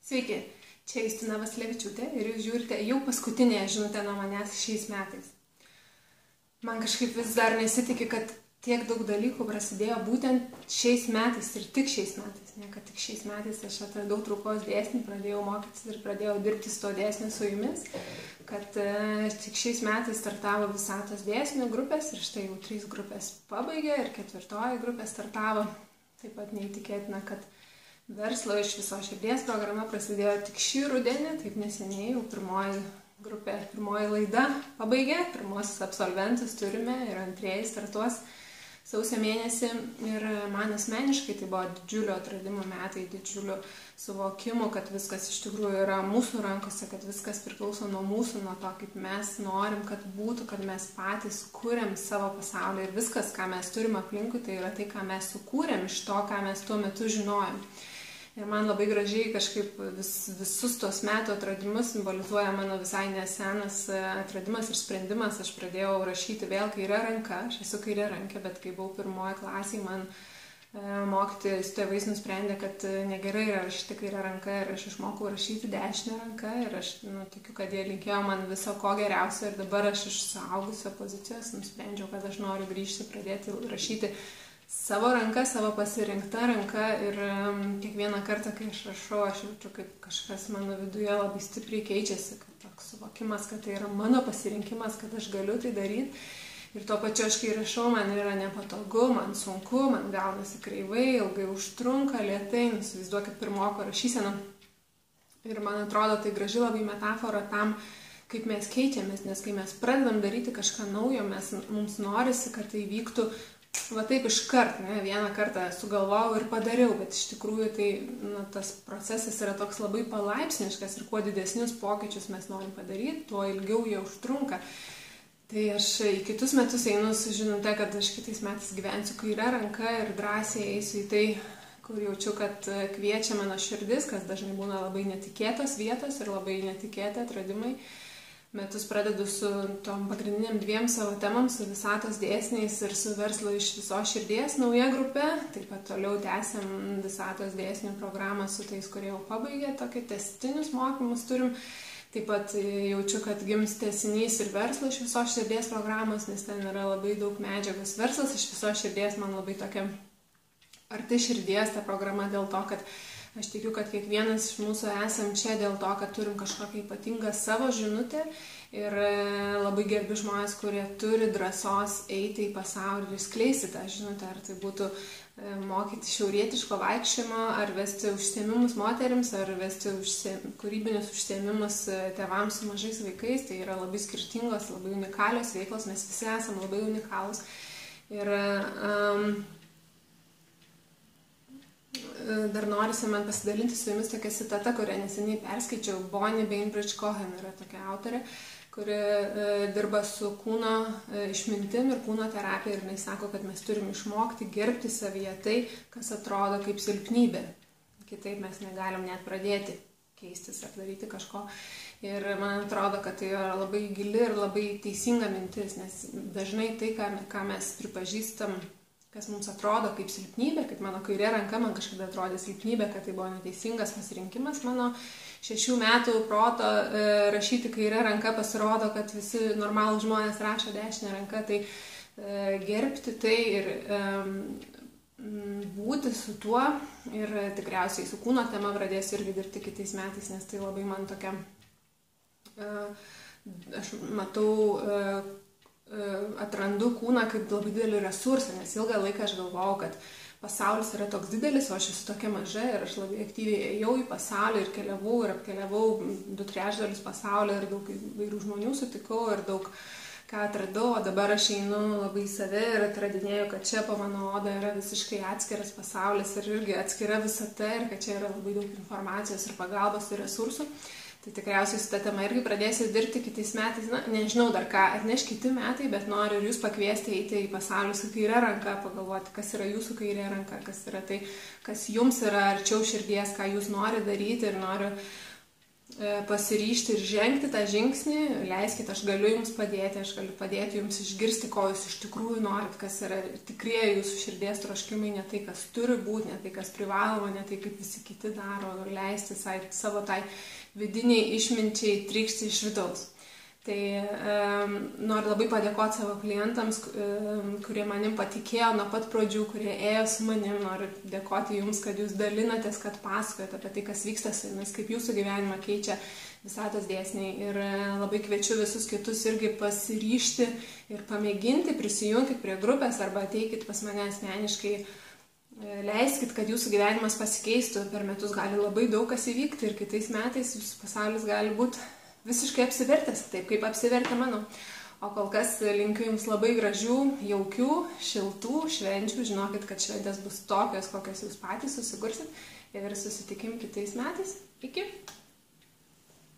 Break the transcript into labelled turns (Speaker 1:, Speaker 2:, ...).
Speaker 1: Sveiki, čia Justina Vaslevičiūtė ir jūs žiūrite jau paskutinę žinutę nuo manęs šiais metais. Man kažkaip vis dar nesitikė, kad tiek daug dalykų prasidėjo būtent šiais metais ir tik šiais metais. Ne, kad tik šiais metais aš atradau traukos dėsnį, pradėjau mokytis ir pradėjau dirbti su to dėsniu su jumis. Kad tik šiais metais startavo Visatos dėsnių grupės ir štai jau 3 grupės pabaigė ir 4 grupė startavo. Taip pat neįtikėtina, kad Verslo iš visos širdies programa prasidėjo tik šį rudenį, taip neseniai, jau pirmoji grupė, pirmoji laida pabaigė, pirmosius absolventus turime ir antrieji startuos sausio mėnesį. Ir man asmeniškai tai buvo didžiulio atradimo metai, didžiulio suvokimo, kad viskas iš tikrųjų yra mūsų rankose, kad viskas priklauso nuo mūsų, nuo to, kaip mes norim, kad būtų, kad mes patys kūrėm savo pasaulį ir viskas, ką mes turim aplinkui, tai yra tai, ką mes sukūrėm iš to, ką mes tuo metu žinojom. Ir man labai gražiai kažkaip visus tos metų atradimus simbolizuoja mano visai nesenas atradimas ir sprendimas. Aš pradėjau rašyti vėl kairę ranką, aš esu kairė rankė, bet kai buvau 1 klasėje, man mokytojai su tėvais nusprendė, kad negerai yra rašyti kairę ranką ir aš išmokau rašyti dešinę ranką ir aš tikiu, kad jie linkėjo man viso ko geriausio ir dabar aš iš suaugusio pozicijos nusprendžiau, kad aš noriu grįžti, pradėti rašyti savo ranka, savo pasirinkta ranka ir kiekvieną kartą, kai aš rašau, aš jaučiu, kaip kažkas mano viduje labai stipriai keičiasi, kad toks suvokimas, kad tai yra mano pasirinkimas, kad aš galiu tai daryti. Ir tuo pačiu aš, kai rašau, man yra nepatogu, man sunku, man gaunasi kreivai, ilgai užtrunka, lėtai, įsivaizduokit pirmoko rašyseną. Ir man atrodo, tai graži labai metafora tam, kaip mes keičiamės, nes kai mes pradedam daryti kažką naujo, mums norisi, kad tai vyktų va taip iškart, ne, vieną kartą sugalvojau ir padariau, bet iš tikrųjų tai tas procesas yra toks labai palaipsniškas ir kuo didesnius pokyčius mes norim padaryti, tuo ilgiau jie užtrunka. Tai aš į kitus metus einu su žinute, kad aš kitais metais gyvensiu kairę ranką ir drąsiai eisiu į tai, kur jaučiu, kad kviečia mano širdis, kas dažnai būna labai netikėtos vietos ir labai netikėti atradimai. Metus pradedu su tom pagrindiniam 2 savo temam, su Visatos dėsniais ir su Verslo iš visos širdies nauja grupė. Taip pat toliau tęsiam Visatos dėsnių programą su tais, kurie jau pabaigė, tokie tęstinius mokymus turim. Taip pat jaučiu, kad gims tęsinys ir Verslo iš visos širdies programos, nes ten yra labai daug medžiagos. Verslas iš visos širdies man labai tokia arti širdies ta programa dėl to, kad aš tikiu, kad kiekvienas iš mūsų esam čia dėl to, kad turim kažkokią ypatingą savo žinutę ir labai gerbiu žmonės, kurie turi drąsos eiti į pasaulį ir skleisti tą žinutę, ar tai būtų mokyti šiaurietiško vaikščiojimo, ar vesti užsiėmimus moterims, ar vesti kūrybinius užsiėmimus tėvams su mažais vaikais. Tai yra labai skirtingos, labai unikalios veiklos, mes visi esam labai unikalūs. Ir dar norisi man pasidalinti su jumis tokia citata, kurią neseniai perskaičiau. Bonnie Bainbridge Cohen yra tokia autorė, kuri dirba su kūno išmintim ir kūno terapija ir jinai sako, kad mes turim išmokti gerbti savyje tai, kas atrodo kaip silpnybė. Kitaip mes negalim net pradėti keistis ar daryti kažko. Ir man atrodo, kad tai yra labai gili ir labai teisinga mintis, nes dažnai tai, ką mes pripažįstam, kas mums atrodo kaip silpnybė, kaip mano kairė ranka man kažkada atrodė silpnybė, kad tai buvo neteisingas pasirinkimas mano 6 metų proto rašyti kairę ranką, pasirodo, kad visi normalūs žmonės rašo dešinę ranką, tai gerbti tai ir būti su tuo ir tikriausiai su kūno tema pradėsiu irgi dirbti kitais metais, nes tai labai man tokia, aš matau, atrandu kūną kaip labai didelį resursą, nes ilgą laiką aš galvojau, kad pasaulis yra toks didelis, o aš esu tokia maža ir aš labai aktyviai ėjau į pasaulį ir keliavau ir apkeliavau 2/3 pasaulio ir daug įvairių žmonių sutikau ir daug ką atradau, o dabar aš einu labai į save ir atradinėjau, kad čia po mano oda yra visiškai atskiras pasaulis ir irgi atskira visata ir kad čia yra labai daug informacijos ir pagalbos ir resursų. Tai tikriausiai su ta tema irgi pradėsiu dirbti kitais metais, nežinau dar ką atneš kiti metai, bet noriu ir jūs pakviesti eiti į pasaulį su kairė ranka, pagalvoti, kas yra jūsų kairė ranka, kas yra tai, kas jums yra arčiau širdies, ką jūs nori daryti ir noriu pasiryžti ir žengti tą žingsnį, leiskite, aš galiu jums padėti, aš galiu padėti jums išgirsti, ko jūs iš tikrųjų norit, kas yra tikrieji jūsų širdies troškimai, ne tai, kas turi būti, ne tai, kas privaloma, ne tai, kaip visi kiti daro, leisti savo tai vidiniai išminčiai trykšti iš vidaus. Tai noriu labai padėkoti savo klientams, kurie manim patikėjo nuo pat pradžių, kurie ėjo su manim. Noriu dėkoti jums, kad jūs dalinatės, kad pasakojate apie tai, kas vyksta su jumis, kaip jūsų gyvenimą keičia visatos dėsniai. Ir labai kviečiu visus kitus irgi pasiryžti ir pamėginti, prisijunkit prie grupės arba ateikit pas mane asmeniškai. Leiskit, kad jūsų gyvenimas pasikeistų. Per metus gali labai daug kas įvykti ir kitais metais jūsų pasaulis gali būti visiškai apsivertęs, taip kaip apsivertė mano. O kol kas linkiu jums labai gražių, jaukių, šiltų švenčių. Žinokit, kad šventės bus tokios, kokias jūs patys susigursit. Ir susitikim kitais metais. Iki.